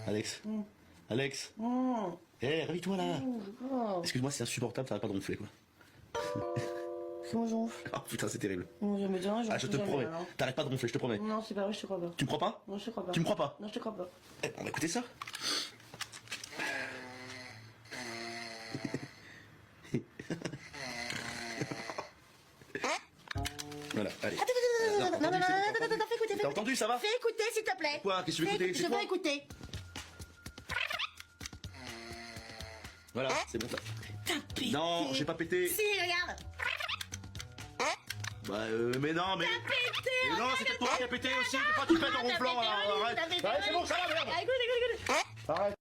Alex. Alex. Eh, réveille-toi là. Excuse-moi, c'est insupportable, ça va pas de ronfler quoi. Comment je ronfle? Oh putain, c'est terrible. Non, jamais de rien, Ah, je te promets. T'arrêtes pas de ronfler, je te promets. Non, c'est pas vrai, je te crois pas. Tu me crois pas? Non, je te crois pas. Tu me crois pas? Non, je te crois pas. Eh, on va écouter ça. Voilà, allez. Non, fais écouter, T'as entendu, ça va? Fais écouter, s'il te plaît. Quoi? Qu'est-ce que tu veux écouter? Je veux écouter. Voilà, c'est bon ça. T'as pété. Non, j'ai pas pété. Si, regarde. Bah mais non, mais... T'as pété. Mais non, c'était toi qui as pété aussi. Pourquoi tu pètes en ronflant? Arrête. T'as pété. Ouais, c'est bon, ça va, merde. Écoute. Arrête.